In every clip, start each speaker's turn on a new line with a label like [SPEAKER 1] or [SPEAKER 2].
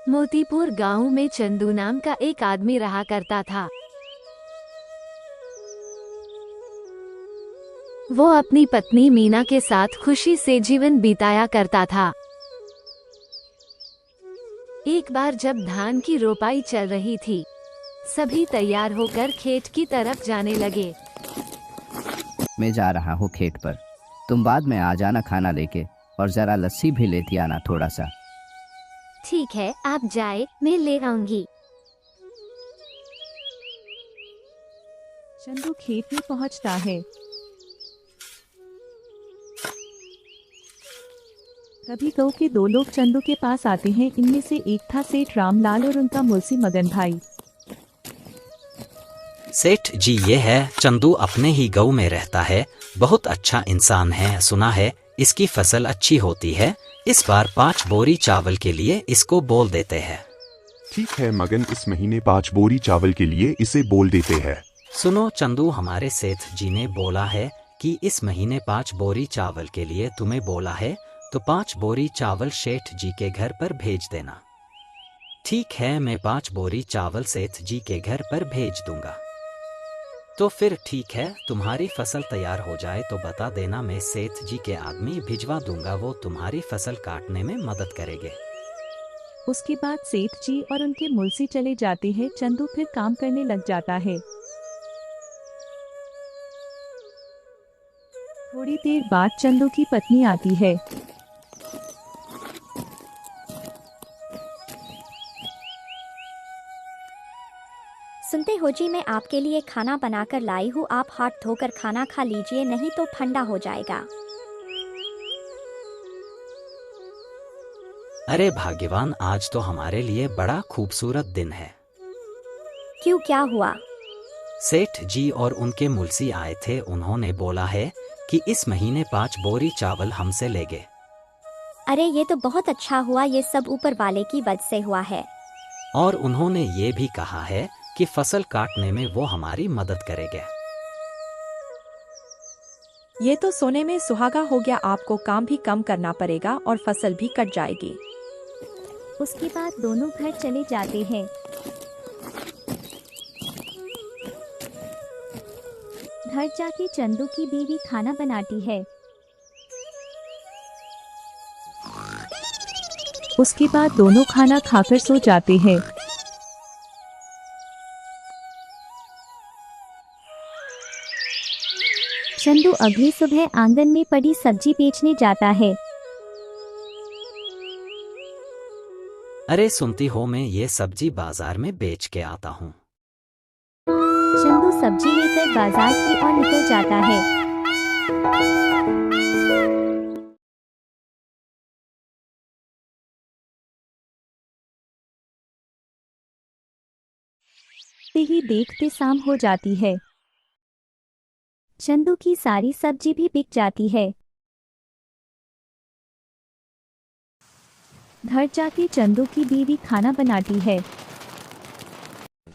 [SPEAKER 1] मोतीपुर गांव में चंदू नाम का एक आदमी रहा करता था। वो अपनी पत्नी मीना के साथ खुशी से जीवन बिताया करता था। एक बार जब धान की रोपाई चल रही थी, सभी तैयार होकर खेत की तरफ जाने लगे।
[SPEAKER 2] मैं जा रहा हूँ खेत पर, तुम बाद में आ जाना खाना लेके, और जरा लस्सी भी लेती आना थोड़ा सा।
[SPEAKER 1] ठीक है, आप जाए, मैं ले आऊंगी।
[SPEAKER 3] चंदू खेत में पहुंचता है। तभी गांव के दो लोग चंदू के पास आते हैं। इनमें से एक था सेठ रामलाल और उनका मुंशी मगन भाई।
[SPEAKER 4] सेठ जी, ये है चंदू, अपने ही गांव में रहता है, बहुत अच्छा इंसान है, सुना है इसकी फसल अच्छी होती है, इस बार 5 बोरी चावल के लिए इसको बोल देते हैं।
[SPEAKER 5] ठीक है मगन, इस महीने 5 बोरी चावल के लिए इसे बोल देते हैं।
[SPEAKER 4] सुनो चंदू, हमारे सेठ जी ने बोला है कि इस महीने 5 बोरी चावल के लिए तुम्हें बोला है, तो 5 बोरी चावल सेठ जी के घर पर भेज देना। ठीक है, मैं 5 बोरी चावल सेठ जी के घर पर भेज दूंगा। तो फिर ठीक है, तुम्हारी फसल तैयार हो जाए तो बता देना, मैं सेठ जी के आदमी भिजवा दूंगा, वो तुम्हारी फसल काटने में मदद करेंगे।
[SPEAKER 3] उसके बाद सेठ जी और उनके मुंशी चले जाते हैं। चंदू फिर काम करने लग जाता है। थोड़ी देर बाद चंदू की पत्नी आती है।
[SPEAKER 6] सुनते हो जी, मैं आपके लिए खाना बनाकर लाई हूँ, आप हाथ धोकर खाना खा लीजिए, नहीं तो ठंडा हो जाएगा।
[SPEAKER 4] अरे भाग्यवान, आज तो हमारे लिए बड़ा खूबसूरत दिन है।
[SPEAKER 6] क्यों, क्या हुआ?
[SPEAKER 4] सेठ जी और उनके मुंशी आए थे, उन्होंने बोला है कि इस महीने 5 बोरी चावल हमसे लेंगे।
[SPEAKER 6] अरे ये तो बहुत अच्छा हुआ, ये सब ऊपर वाले की वजह से हुआ है।
[SPEAKER 4] और उन्होंने ये भी कहा है कि फसल काटने में वो हमारी मदद करेंगे।
[SPEAKER 7] ये तो सोने में सुहागा हो गया, आपको काम भी कम करना पड़ेगा और फसल भी कट जाएगी।
[SPEAKER 6] उसके बाद दोनों घर चले जाते हैं। घर जाके चंदू की बीवी खाना बनाती है।
[SPEAKER 3] उसके बाद दोनों खाना खाकर सो जाते हैं।
[SPEAKER 6] चंदू अगली सुबह आंगन में पड़ी सब्जी बेचने जाता है।
[SPEAKER 4] अरे सुनती हो, मैं ये सब्जी बाजार में बेच के आता हूँ।
[SPEAKER 6] चंदू सब्जी लेकर बाजार की ओर निकल जाता है।
[SPEAKER 3] ही देखते शाम हो जाती है।
[SPEAKER 6] चंदू की सारी सब्जी भी बिक जाती है।
[SPEAKER 3] घर जाके चंदू की बीवी खाना बनाती है।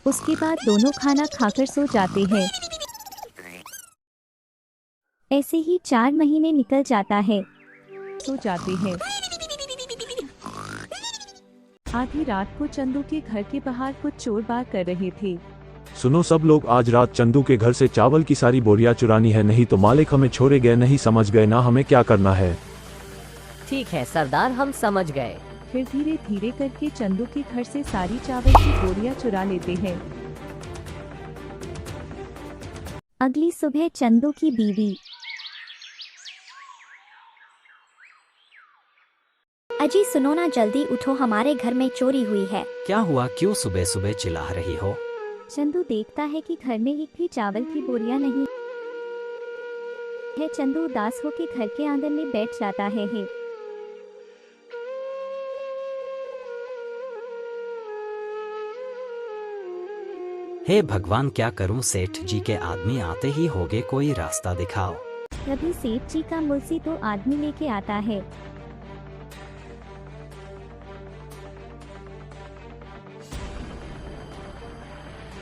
[SPEAKER 3] उसके बाद दोनों खाना खाकर सो जाते हैं।
[SPEAKER 6] ऐसे ही 4 महीने निकल जाता है।
[SPEAKER 3] सो जाते हैं। आधी रात को चंदू के घर के बाहर कुछ चोर बार कर रहे थे।
[SPEAKER 8] सुनो सब लोग, आज रात चंदू के घर से चावल की सारी बोरियां चुरानी है, नहीं तो मालिक हमें छोड़े गए, नहीं समझ गए ना हमें क्या करना है।
[SPEAKER 9] ठीक है सरदार, हम समझ गए।
[SPEAKER 3] फिर धीरे धीरे करके चंदू के घर से सारी चावल की बोरियां चुरा लेते हैं।
[SPEAKER 6] अगली सुबह चंदू की बीवी, अजी सुनो ना, जल्दी उठो, हमारे घर में चोरी हुई है।
[SPEAKER 4] क्या हुआ, क्यों सुबह सुबह चिल्ला रही हो?
[SPEAKER 6] चंदू देखता है कि घर में एक भी चावल की बोरियां नहीं है। चंदू उदास होकर घर के आंगन में बैठ जाता है।
[SPEAKER 4] हे भगवान, क्या करूं, सेठ जी के आदमी आते ही होगे, कोई रास्ता दिखाओ।
[SPEAKER 6] तभी सेठ जी का मुंशी 2 आदमी लेके आता है।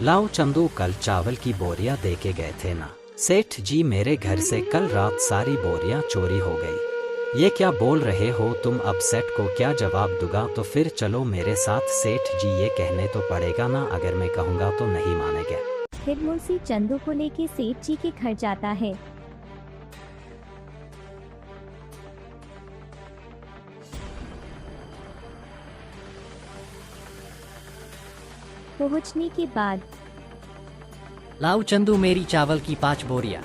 [SPEAKER 4] लाओ चंदू, कल चावल की बोरियां दे के गए थे ना। सेठ जी, मेरे घर से कल रात सारी बोरियां चोरी हो गई। ये क्या बोल रहे हो तुम? अब सेठ को क्या जवाब दूंगा? तो फिर चलो मेरे साथ। सेठ जी ये कहने तो पड़ेगा ना, अगर मैं कहूँगा तो नहीं मानेंगे।
[SPEAKER 6] फिर मुंशी चंदू को लेके सेठ जी के घर जाता है। पहुंचने के बाद
[SPEAKER 9] लाओ चंदू मेरी चावल की 5 बोरियां।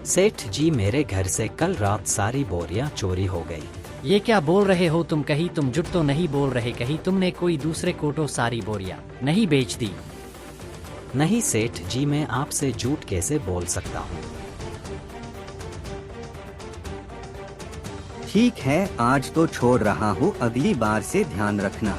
[SPEAKER 4] सेठ जी मेरे घर से कल रात सारी बोरियां चोरी हो गई।
[SPEAKER 9] ये क्या बोल रहे हो तुम? कहीं तुम झूठ तो नहीं बोल रहे? कहीं तुमने कोई दूसरे को तो सारी बोरियां नहीं बेच दी?
[SPEAKER 4] नहीं सेठ जी, मैं आपसे झूठ कैसे बोल सकता हूँ?
[SPEAKER 10] ठीक है, आज तो छोड़ रहा हूँ, अगली बार से ध्यान रखना।